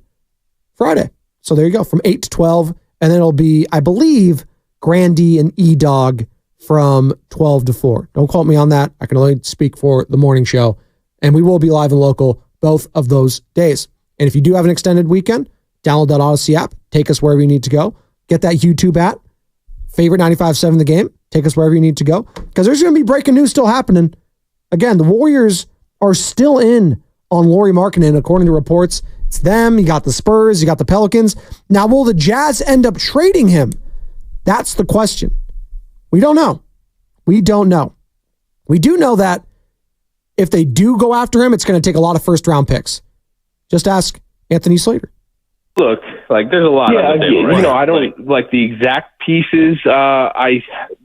S3: Friday. So there you go, from 8 to 12. And then it'll be, I believe, Grandy and E-Dog from 12 to 4. Don't quote me on that. I can only speak for the morning show. And we will be live and local both of those days. And if you do have an extended weekend, download that Odyssey app. Take us wherever you need to go. Get that YouTube app. Favorite 95.7 The Game. Take us wherever you need to go. Because there's going to be breaking news still happening. Again, the Warriors are still in on Lauri Markkanen, according to reports. It's them. You got the Spurs. You got the Pelicans. Now, will the Jazz end up trading him? That's the question. We don't know. We don't know. We do know that if they do go after him, it's going to take a lot of first-round picks. Just ask Anthony Slater.
S7: Look, like there's a lot on the table, right?
S9: You know,
S7: I don't like the exact pieces. I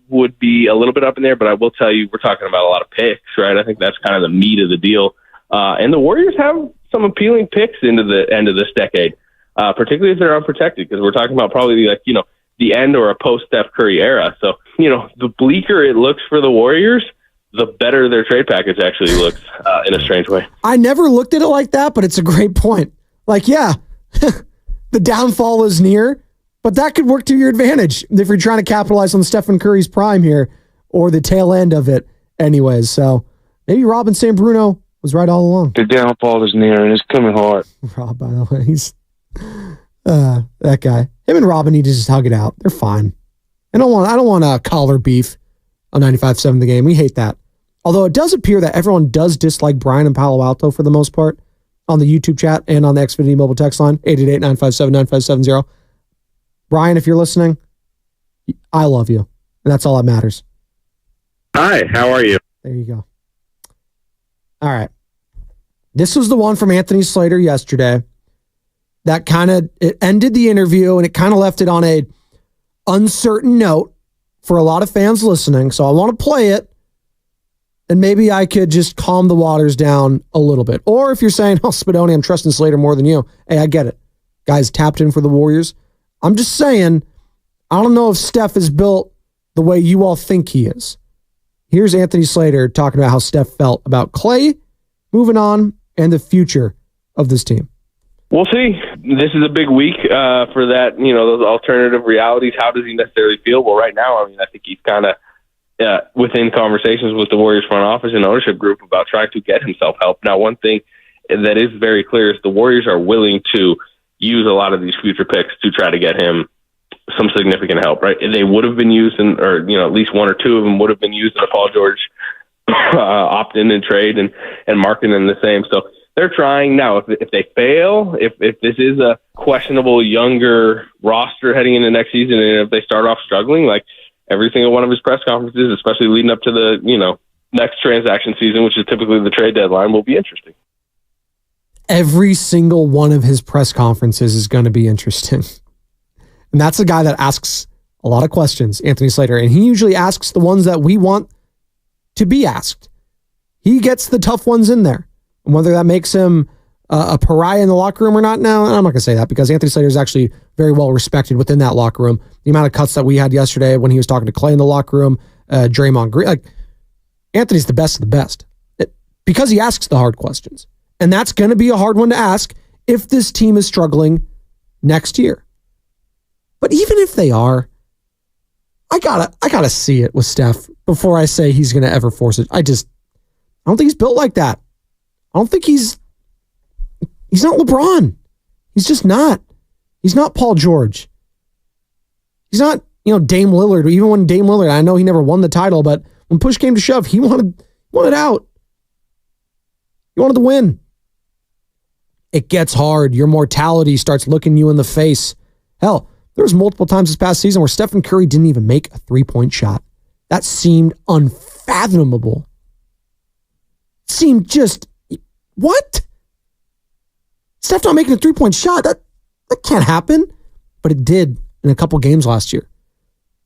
S7: would be a little bit up in there, but I will tell you, we're talking about a lot of picks, right? I think that's kind of the meat of the deal. And the Warriors have some appealing picks into the end of this decade, particularly if they're unprotected, because we're talking about probably like, you know, the end or a post-Steph Curry era. So, you know, the bleaker it looks for the Warriors, the better their trade package actually looks in a strange way.
S3: I never looked at it like that, but it's a great point. Like, yeah, the downfall is near, but that could work to your advantage if you're trying to capitalize on Stephen Curry's prime here or the tail end of it anyways. So maybe Robin San Bruno was right all along.
S13: The downfall is near and it's coming hard.
S3: Rob, by the way, he's that guy. Him and Robin need to just hug it out. They're fine. I don't want a collar beef on 95.7 The Game. We hate that. Although it does appear that everyone does dislike Brian in Palo Alto for the most part on the YouTube chat and on the Xfinity mobile text line, 888-957-9570. Brian, if you're listening, I love you. And that's all that matters.
S14: Hi, how are you?
S3: There you go. All right. This was the one from Anthony Slater yesterday that kind of it ended the interview and it kind of left it on a uncertain note for a lot of fans listening. So I want to play it and maybe I could just calm the waters down a little bit. Or if you're saying, oh, Spadoni, I'm trusting Slater more than you. Hey, I get it. Guys tapped in for the Warriors. I'm just saying, I don't know if Steph is built the way you all think he is. Here's Anthony Slater talking about how Steph felt about Clay moving on and the future of this team.
S7: We'll see. This is a big week for that, you know, those alternative realities. How does he necessarily feel? Well, right now, I mean, I think he's kind of within conversations with the Warriors front office and ownership group about trying to get himself help. Now, one thing that is very clear is the Warriors are willing to use a lot of these future picks to try to get him some significant help, right? They would have been used in, or, you know, at least one or two of them would have been used in a Paul George opt-in and trade and Markkanen the same. So they're trying now. If they fail, if this is a questionable younger roster heading into next season, and if they start off struggling, like every single one of his press conferences, especially leading up to the, you know, next transaction season, which is typically the trade deadline, will be interesting.
S3: Every single one of his press conferences is going to be interesting. And that's the guy that asks a lot of questions, Anthony Slater, and he usually asks the ones that we want to be asked. He gets the tough ones in there. And whether that makes him a pariah in the locker room or not, no, I'm not going to say that because Anthony Slater is actually very well respected within that locker room. The amount of cuts that we had yesterday when he was talking to Clay in the locker room, Draymond Green, like Anthony's the best of the best because he asks the hard questions. And that's going to be a hard one to ask if this team is struggling next year. But even if they are, I gotta see it with Steph before I say he's going to ever force it. I don't think he's built like that. I don't think he's not LeBron. He's just not. He's not Paul George. He's not, Dame Lillard. Even when Dame Lillard, I know he never won the title, but when push came to shove, he wanted out. He wanted to win. It gets hard. Your mortality starts looking you in the face. Hell, there was multiple times this past season where Stephen Curry didn't even make a 3-point shot. That seemed unfathomable. Seemed just, what? Steph not making a 3-point shot? That can't happen. But it did in a couple games last year.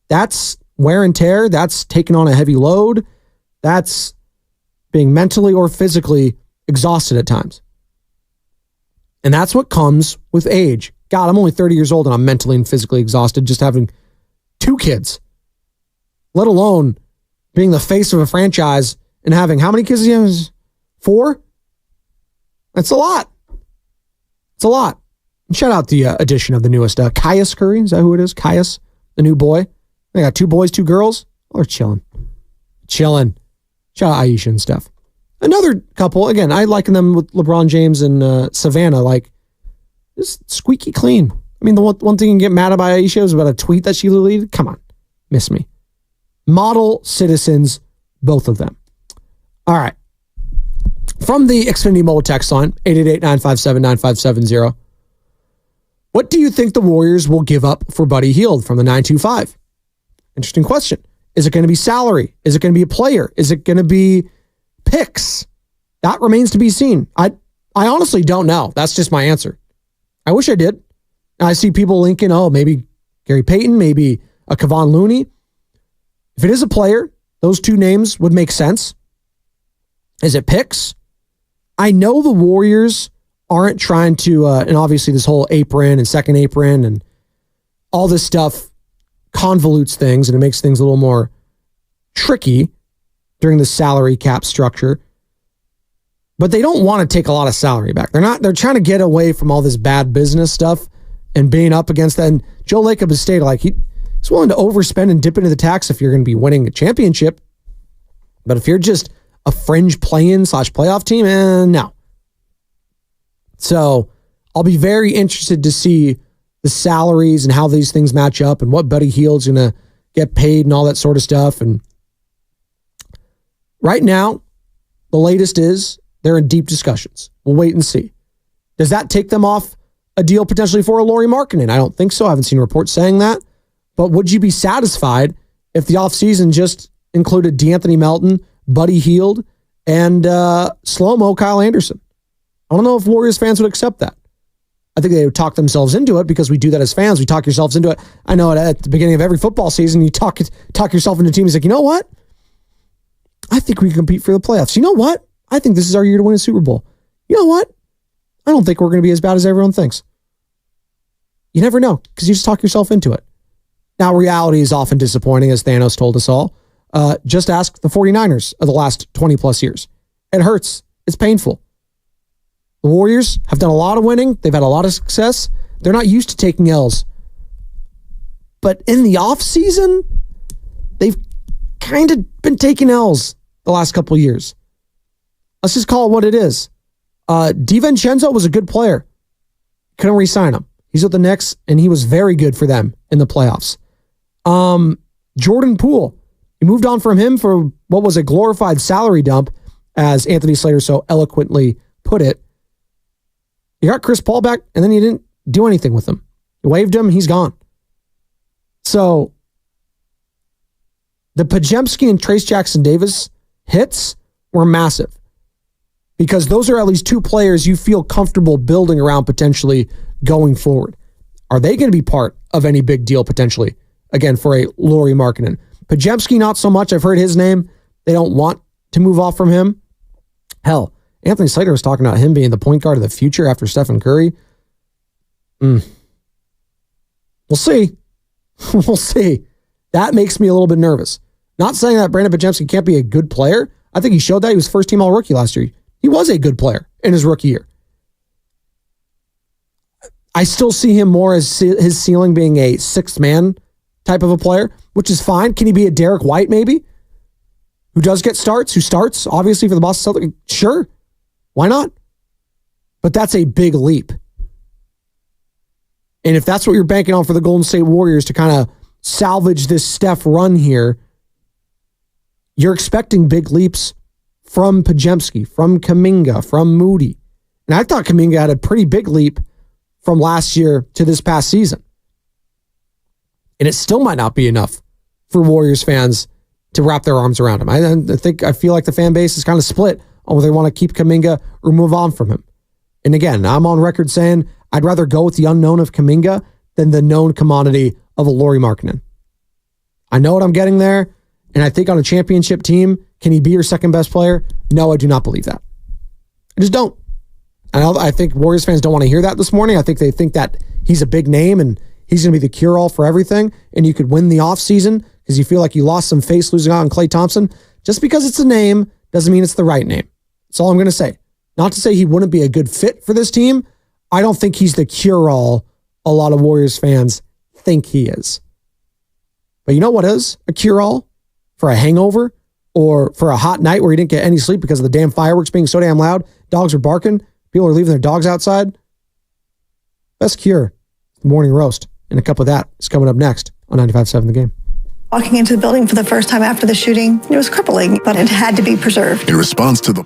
S3: That's wear and tear. That's taking on a heavy load. That's being mentally or physically exhausted at times. And that's what comes with age. God, I'm only 30 years old and I'm mentally and physically exhausted just having 2 kids, let alone being the face of a franchise and having how many kids do you have? 4? That's a lot. It's a lot. And shout out the addition of the newest Caius Curry. Is that who it is? Caius, the new boy. They got 2 boys, 2 girls. Oh, they're chilling. Chilling. Shout out Aisha and Steph. Another couple, again, I liken them with LeBron James and Savannah, like just squeaky clean. I mean, the one thing you can get mad about Aisha is about a tweet that she deleted. Come on, miss me. Model citizens, both of them. All right. From the Xfinity Mobile text line, 888-957-9570. What do you think the Warriors will give up for Buddy Hield from the 925? Interesting question. Is it going to be salary? Is it going to be a player? Is it going to be picks? That remains to be seen. I honestly don't know. That's just my answer. I wish I did. I see people linking, maybe Gary Payton, maybe a Kevon Looney. If it is a player, those 2 names would make sense. Is it picks? I know the Warriors aren't trying to, and obviously this whole apron and second apron and all this stuff convolutes things and it makes things a little more tricky during the salary cap structure. But they don't want to take a lot of salary back. They're trying to get away from all this bad business stuff and being up against that. And Joe Lacob has stated like he's willing to overspend and dip into the tax if you're going to be winning a championship. But if you're just a fringe play-in / playoff team, no. So I'll be very interested to see the salaries and how these things match up and what Buddy Hield's going to get paid and all that sort of stuff. And right now, the latest is they're in deep discussions. We'll wait and see. Does that take them off a deal potentially for a Lauri Markkanen? I don't think so. I haven't seen reports saying that. But would you be satisfied if the offseason just included DeAnthony Melton, Buddy Hield, and slow-mo Kyle Anderson? I don't know if Warriors fans would accept that. I think they would talk themselves into it because we do that as fans. We talk yourselves into it. I know at the beginning of every football season, you talk yourself into teams like, you know what? I think we can compete for the playoffs. You know what? I think this is our year to win a Super Bowl. You know what? I don't think we're going to be as bad as everyone thinks. You never know because you just talk yourself into it. Now, reality is often disappointing, as Thanos told us all. Just ask the 49ers of the last 20 plus years. It hurts. It's painful. The Warriors have done a lot of winning. They've had a lot of success. They're not used to taking L's. But in the offseason, they've kind of been taking L's the last couple of years. Let's just call it what it is. DiVincenzo was a good player. Couldn't re-sign him. He's with the Knicks, and he was very good for them in the playoffs. Jordan Poole, you moved on from him for what was a glorified salary dump, as Anthony Slater so eloquently put it. You got Chris Paul back, and then you didn't do anything with him. You waived him, he's gone. So the Podziemski and Trace Jackson-Davis hits were massive because those are at least 2 players you feel comfortable building around potentially going forward. Are they going to be part of any big deal potentially again, for a Lauri Markkanen. Pajemski, not so much. I've heard his name. They don't want to move off from him. Hell, Anthony Slater was talking about him being the point guard of the future after Stephen Curry. We'll see. We'll see. That makes me a little bit nervous. Not saying that Brandon Pajemski can't be a good player. I think he showed that. He was first-team All-Rookie last year. He was a good player in his rookie year. I still see him more as his ceiling being a sixth-man type of a player, which is fine. Can he be a Derek White maybe? Who does get starts? Who starts, obviously, for the Boston Celtics? Sure. Why not? But that's a big leap. And if that's what you're banking on for the Golden State Warriors to kind of salvage this Steph run here, you're expecting big leaps from Pajemski, from Kuminga, from Moody. And I thought Kuminga had a pretty big leap from last year to this past season. And it still might not be enough for Warriors fans to wrap their arms around him. I feel like the fan base is kind of split on whether they want to keep Kuminga or move on from him. And again, I'm on record saying I'd rather go with the unknown of Kuminga than the known commodity of a Lauri Markkanen. I know what I'm getting there, and I think on a championship team, can he be your second best player? No, I do not believe that. I just don't. I think Warriors fans don't want to hear that this morning. I think they think that he's a big name and he's going to be the cure-all for everything, and you could win the offseason because you feel like you lost some face losing out on Klay Thompson. Just because it's a name doesn't mean it's the right name. That's all I'm going to say. Not to say he wouldn't be a good fit for this team. I don't think he's the cure-all a lot of Warriors fans think he is. But you know what is a cure-all for a hangover or for a hot night where you didn't get any sleep because of the damn fireworks being so damn loud? Dogs are barking. People are leaving their dogs outside. Best cure, the morning roast. And a cup of that is coming up next on 95.7 The Game.
S15: Walking into the building for the first time after the shooting, it was crippling, but it had to be preserved.
S12: In response to the